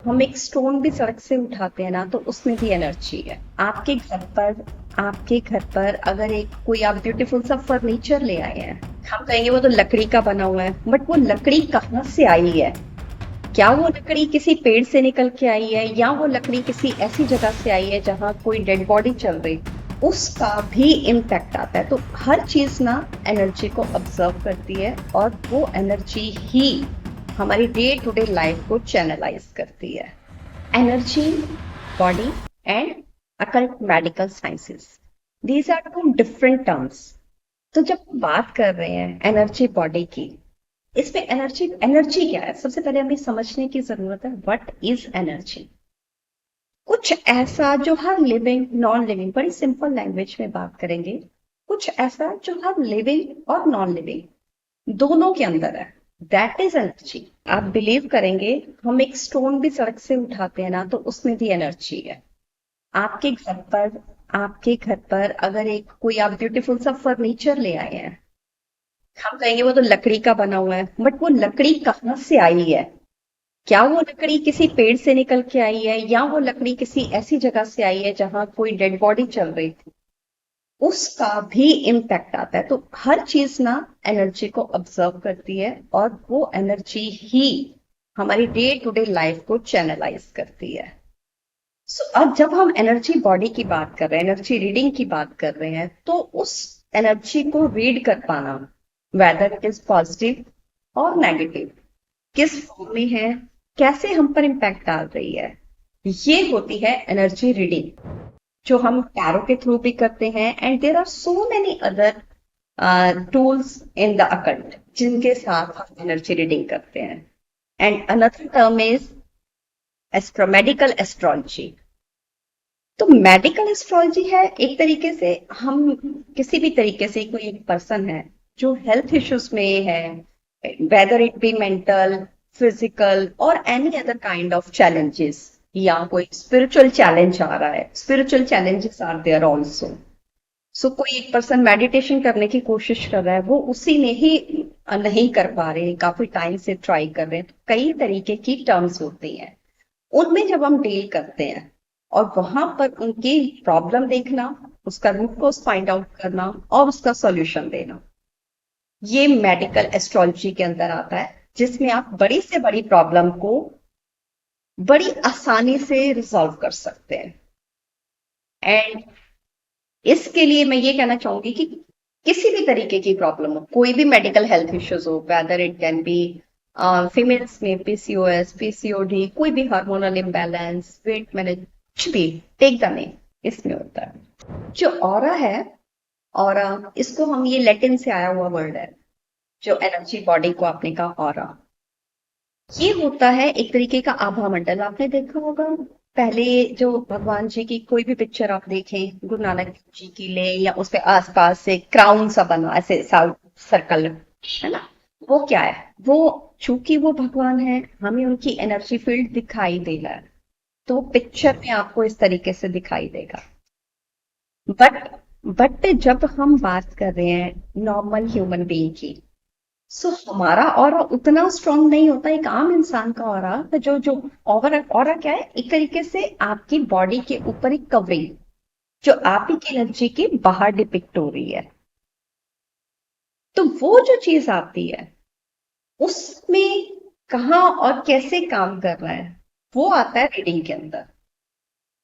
हम एक स्टोन भी सड़क से उठाते हैं ना तो उसमें भी एनर्जी है। आपके घर पर अगर एक कोई आप ब्यूटीफुल सा फर्नीचर ले आए हैं, हम कहेंगे वो तो लकड़ी का बना हुआ है, बट वो लकड़ी कहाँ से आई है? क्या वो लकड़ी किसी पेड़ से निकल के आई है, या वो लकड़ी किसी ऐसी जगह से आई है जहां कोई डेड बॉडी चल रही, उसका भी इम्पैक्ट आता है। तो हर चीज ना एनर्जी को ऑब्जर्व करती है, और वो एनर्जी ही हमारी डे टू डे लाइफ को चैनलाइज करती है। Energy, body and occult medical sciences, these are two different terms. तो जब हम बात कर रहे हैं एनर्जी बॉडी की, इसमें एनर्जी एनर्जी क्या है, सबसे पहले हमें समझने की जरूरत है व्हाट इज एनर्जी। कुछ ऐसा जो हर लिविंग नॉन लिविंग, बड़ी सिंपल लैंग्वेज में बात करेंगे, कुछ ऐसा जो हर लिविंग और नॉन लिविंग दोनों के अंदर है, दैट इज एनर्जी। आप बिलीव करेंगे, हम एक स्टोन भी सड़क से उठाते हैं ना तो उसमें भी एनर्जी है। आपके घर पर आपके घर पर अगर एक कोई आप ब्यूटीफुल सा फर्नीचर ले आए हैं, हम कहेंगे वो तो लकड़ी का बना हुआ है, बट वो लकड़ी कहाँ से आई है? क्या वो लकड़ी किसी पेड़ से निकल के आई है, या वो लकड़ी किसी ऐसी जगह से आई है जहां कोई डेड बॉडी चल रही थी, उसका भी इम्पैक्ट आता है। तो हर चीज ना एनर्जी को ऑब्जर्व करती है, और वो एनर्जी ही हमारी डे टू डे लाइफ को चैनलाइज करती है। अब जब हम एनर्जी बॉडी की बात कर रहे हैं, एनर्जी रीडिंग की बात कर रहे हैं, तो उस एनर्जी को रीड कर पाना, वेदर इट इज पॉजिटिव और नेगेटिव, किस फॉर्म में है, कैसे हम पर इम्पैक्ट डाल रही है, ये होती है एनर्जी रीडिंग, जो हम टैरो के थ्रू भी करते हैं। And there are so many other tools in the occult जिनके साथ हम एनर्जी रीडिंग करते हैं। And another term is medical astrology. तो मेडिकल एस्ट्रोलॉजी है एक तरीके से, हम किसी भी तरीके से कोई एक पर्सन है जो हेल्थ इश्यूज में है, whether it be mental, physical और any other kind of challenges, या कोई स्पिरिचुअल चैलेंज आ रहा है, spiritual challenges are there also. So कोई एक पर्सन मेडिटेशन करने की कोशिश कर रहा है, वो उसी में ही नहीं कर पा रहे, काफी टाइम से ट्राई कर रहे हैं, तो कई तरीके की टर्म्स होती हैं, उनमें जब हम डील करते हैं और वहां पर उनकी प्रॉब्लम देखना, उसका रूट कॉज फाइंड आउट करना और उसका सॉल्यूशन देना, ये मेडिकल एस्ट्रोलॉजी के अंदर आता है, जिसमें आप बड़ी से बड़ी प्रॉब्लम को बड़ी आसानी से रिजॉल्व कर सकते हैं। एंड इसके लिए मैं ये कहना चाहूंगी कि किसी भी तरीके की प्रॉब्लम हो, कोई भी मेडिकल हेल्थ इश्यूज हो, whether it can be females में पीसीओएस, पीसीओडी, कोई भी हार्मोनल इम्बैलेंस, वेट मैनेज, कुछ भी टेक द नेम, इसमें होता है। जो ऑरा है, ऑरा, इसको हम, ये लैटिन से आया हुआ वर्ड है, जो एनर्जी बॉडी को आपने कहा ऑरा, ये होता है एक तरीके का आभा मंडल। आपने देखा होगा पहले, जो भगवान जी की कोई भी पिक्चर आप देखें, गुरु नानक देव जी की ले, या उसके आसपास से क्राउन सा बना ऐसे सर्कल, है ना, वो क्या है? वो, चूंकि वो भगवान है, हमें उनकी एनर्जी फील्ड दिखाई दे रहा है, तो पिक्चर में आपको इस तरीके से दिखाई देगा। बट बट जब हम बात कर रहे हैं नॉर्मल ह्यूमन बीइंग की, सो हमारा ऑरा उतना स्ट्रांग नहीं होता एक आम इंसान का ऑरा। तो जो जो ऑरा ऑरा क्या है, एक तरीके से आपकी बॉडी के ऊपर एक कवरिंग, जो आप ही की एनर्जी के बाहर डिपिक्ट हो रही है। तो वो जो चीज आती है, उसमें कहाँ और कैसे काम कर रहा है, वो आता है रीडिंग के अंदर।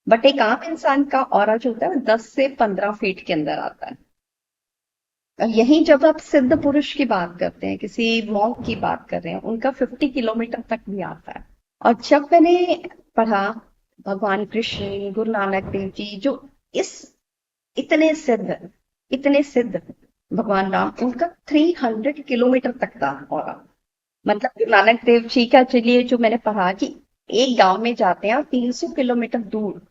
बट एक आम इंसान का ऑरा जो होता है वो 10 से 15 फीट के अंदर आता है। यही जब आप सिद्ध पुरुष की बात करते हैं, किसी मॉन्क की बात कर रहे हैं, उनका 50 किलोमीटर तक भी आता है। और जब मैंने पढ़ा, भगवान कृष्ण, गुरु नानक देव जी, जो इस इतने सिद्ध इतने सिद्ध भगवान राम, उनका 300 किलोमीटर तक था और, मतलब गुरु नानक देव जी का, चलिए, जो मैंने पढ़ा कि एक गांव में जाते हैं और 300 किलोमीटर दूर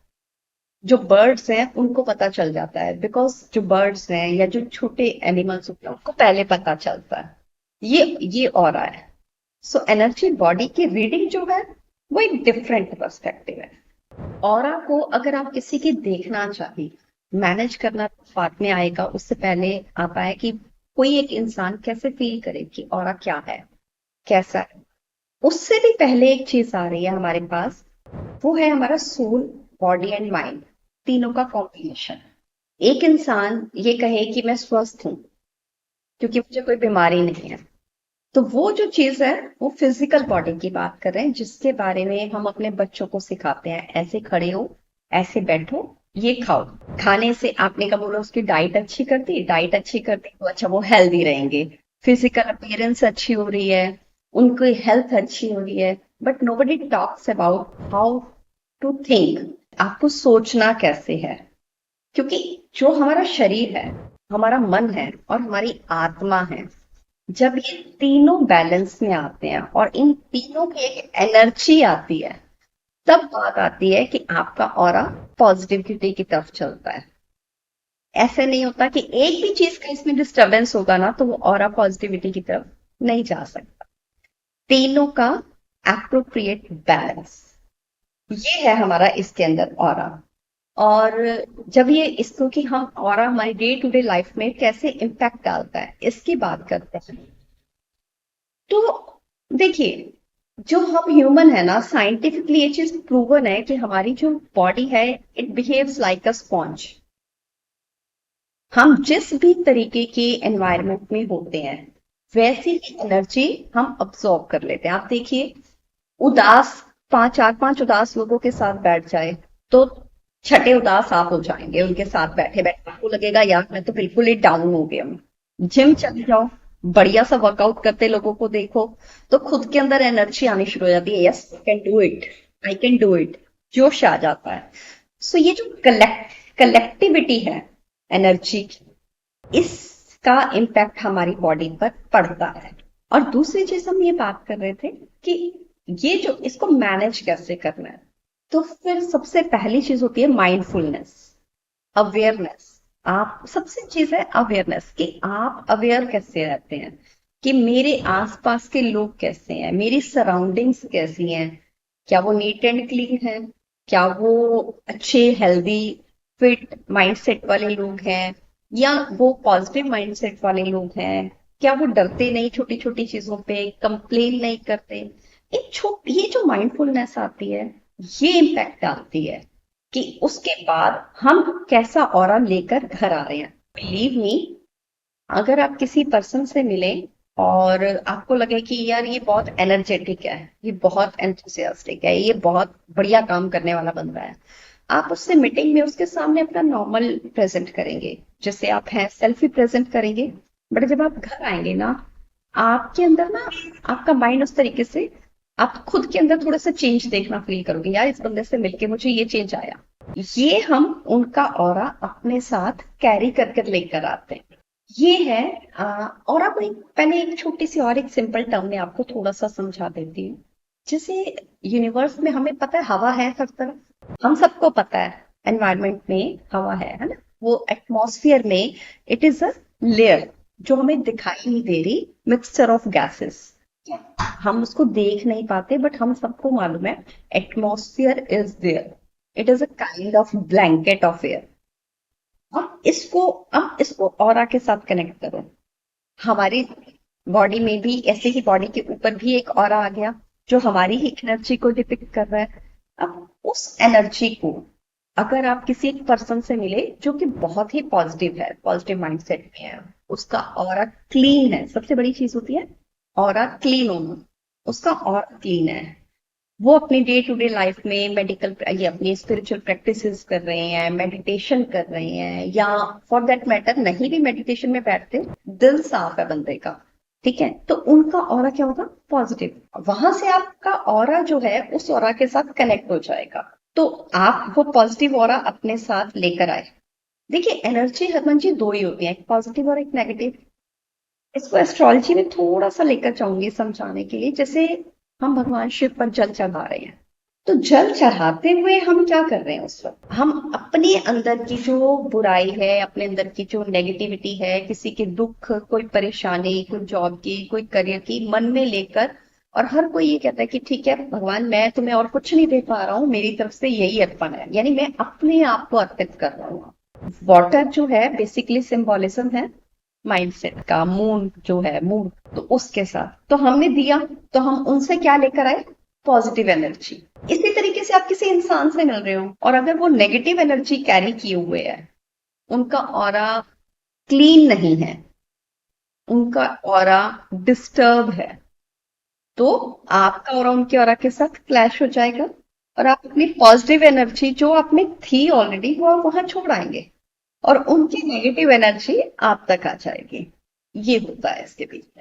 जो बर्ड्स हैं उनको पता चल जाता है, बिकॉज जो बर्ड्स हैं या जो छोटे एनिमल्स होते हैं उनको पहले पता चलता है। ये और है। सो एनर्जी बॉडी की रीडिंग जो है वो एक डिफरेंट पर्सपेक्टिव है। ऑरा को अगर आप किसी की देखना चाहिए, मैनेज करना बाद में आएगा, उससे पहले आता है कि कोई एक इंसान कैसे फील करे कि ऑरा क्या है, कैसा है। उससे भी पहले एक चीज आ रही है हमारे पास, वो है हमारा सोल, बॉडी एंड माइंड, तीनों का कॉम्बिनेशन। एक इंसान ये कहे कि मैं स्वस्थ हूँ क्योंकि मुझे कोई बीमारी नहीं है, तो वो जो चीज है वो फिजिकल बॉडी की बात कर रहे हैं, जिसके बारे में हम अपने बच्चों को सिखाते हैं, ऐसे खड़े हो, ऐसे बैठो, ये खाओ। खाने से आपने कहा बोला उसकी डाइट अच्छी कर दी, डाइट अच्छी कर दी तो अच्छा वो हेल्दी रहेंगे, फिजिकल अपीयरेंस अच्छी हो रही है, उनकी हेल्थ अच्छी हो रही है। But nobody talks about how to think, आपको सोचना कैसे है। क्योंकि जो हमारा शरीर है, हमारा मन है और हमारी आत्मा है, जब ये तीनों बैलेंस में आते हैं और इन तीनों की एक एनर्जी आती है, तब बात आती है कि आपका ऑरा पॉजिटिविटी की तरफ चलता है। ऐसे नहीं होता कि एक भी चीज का इसमें डिस्टरबेंस होगा ना तो वो ऑरा पॉजिटिविटी की तरफ नहीं जा सकता। तीनों का एप्रोप्रिएट बैलेंस, ये है हमारा इसके अंदर ऑरा। और जब ये इसको कि हम ऑरा हमारी डे टू डे लाइफ में कैसे इम्पैक्ट डालता है इसकी बात करते हैं, तो देखिए, जो हम ह्यूमन है ना, साइंटिफिकली ये चीज प्रूवन है कि हमारी जो बॉडी है it behaves like a sponge. हम जिस भी तरीके के एनवायरनमेंट में होते हैं वैसी ही एनर्जी हम अब्सॉर्ब कर लेते हैं। आप देखिए, उदास चार पांच उदास लोगों के साथ बैठ जाए तो छठे उदास आप हो जाएंगे उनके साथ बैठे बैठे, आपको लगेगा यार मैं तो बिल्कुल ही डाउन हो गया हूँ। जिम चले जाओ, बढ़िया सा वर्कआउट करते लोगों को देखो, तो खुद के अंदर एनर्जी आनी शुरू हो जाती है, yes I can do it, I can do it, जोश आ जाता है। सो ये जो कलेक्टिविटी है एनर्जी की, इसका इम्पैक्ट हमारी बॉडी पर पड़ता है। और दूसरी चीज हम ये बात कर रहे थे कि ये जो इसको मैनेज कैसे करना है, तो फिर सबसे पहली चीज होती है माइंडफुलनेस, अवेयरनेस। आप सबसे चीज है अवेयरनेस कि आप अवेयर कैसे रहते हैं कि मेरे आसपास के लोग कैसे हैं, मेरी सराउंडिंग्स कैसी हैं, क्या वो नीट एंड क्लीन है, क्या वो अच्छे हेल्दी फिट माइंडसेट वाले लोग हैं, या वो पॉजिटिव माइंडसेट वाले लोग हैं, क्या वो डरते नहीं छोटी छोटी चीजों पे, कंप्लेन नहीं करते। ये जो माइंडफुलनेस आती है, ये इम्पैक्ट डालती है कि उसके बाद हम कैसा ऑरा लेकर घर आ रहे हैं। बिलीव मी, अगर आप किसी पर्सन से मिले और आपको लगे कि यार ये बहुत एनर्जेटिक है, ये बहुत एंथुसियास्टिक है, ये बहुत बढ़िया काम करने वाला बंदा है, आप उससे मीटिंग में उसके सामने अपना नॉर्मल प्रेजेंट करेंगे, जैसे आप हैं सेल्फी प्रेजेंट करेंगे। बट जब आप घर आएंगे ना, आपके अंदर ना, आपका माइंड उस तरीके से, आप खुद के अंदर थोड़ा सा चेंज देखना फील करोगे, यार इस बंदे से मिलके मुझे ये चेंज आया। ये हम उनका ऑरा अपने साथ कैरी कर कर लेकर आते हैं। ये है और आपको पहले एक छोटी सी और एक सिंपल टर्म में आपको थोड़ा सा समझा देती हूँ। जैसे यूनिवर्स में हमें पता है हवा है हर तरफ, हम सबको पता है एनवायरनमेंट में हवा है ना, वो एटमॉस्फेयर में इट इज अ लेयर जो हमें दिखाई नहीं दे रही, मिक्सचर ऑफ गैसेस, हम उसको देख नहीं पाते बट हम सबको मालूम है atmosphere is there, it is a kind of blanket of air. अब इसको ऑरा के साथ कनेक्ट करो, हमारी बॉडी में भी ऐसे ही, बॉडी के ऊपर भी एक ऑरा आ गया जो हमारी ही एनर्जी को डिपिक्ट कर रहा है। अब उस एनर्जी को अगर आप किसी एक पर्सन से मिले जो कि बहुत ही पॉजिटिव है, पॉजिटिव माइंडसेट में है, उसका ऑरा क्लीन है, सबसे बड़ी चीज होती है ऑरा क्लीन होना, उसका ऑरा क्लीन है, वो अपनी डे टू डे लाइफ में मेडिकल ये अपनी स्पिरिचुअल प्रैक्टिसेस कर रहे हैं, मेडिटेशन कर रहे हैं, या फॉर दैट मैटर नहीं भी मेडिटेशन में बैठते, दिल साफ है बंदे का, ठीक है, तो उनका ऑरा क्या होगा, पॉजिटिव। वहां से आपका ऑरा जो है उस ऑरा के साथ कनेक्ट हो जाएगा, तो आप वो पॉजिटिव ऑरा अपने साथ लेकर आए। देखिए, एनर्जी हरमन जी दो ही होती है, एक पॉजिटिव और एक नेगेटिव। इसको एस्ट्रोलॉजी में थोड़ा सा लेकर चाहूंगी समझाने के लिए। जैसे हम भगवान शिव पर जल चढ़ा रहे हैं, तो जल चढ़ाते हुए हम क्या कर रहे हैं, उस वक्त हम अपने अंदर की जो बुराई है, अपने अंदर की जो नेगेटिविटी है, किसी के दुख, कोई परेशानी, कोई जॉब की, कोई करियर की, मन में लेकर, और हर कोई ये कहता है कि ठीक है भगवान मैं तुम्हें और कुछ नहीं दे पा रहा हूँ, मेरी तरफ से यही अर्पण है, यानी मैं अपने आप को अर्पित कर रहा हूँ। वाटर जो है बेसिकली सिंबोलिज्म है माइंडसेट का, मून जो है मून, तो उसके साथ तो हमने दिया, तो हम उनसे क्या लेकर आए, पॉजिटिव एनर्जी। इसी तरीके से आप किसी इंसान से मिल रहे हो और अगर वो नेगेटिव एनर्जी कैरी किए हुए है, उनका ऑरा क्लीन नहीं है, उनका ऑरा डिस्टर्ब है, तो आपका ऑरा उनके ऑरा के साथ क्लैश हो जाएगा और आप अपनी पॉजिटिव एनर्जी जो आप में थी ऑलरेडी वो आप वहां छोड़ आएंगे और उनकी नेगेटिव एनर्जी आप तक आ जाएगी। ये होता है इसके बीच।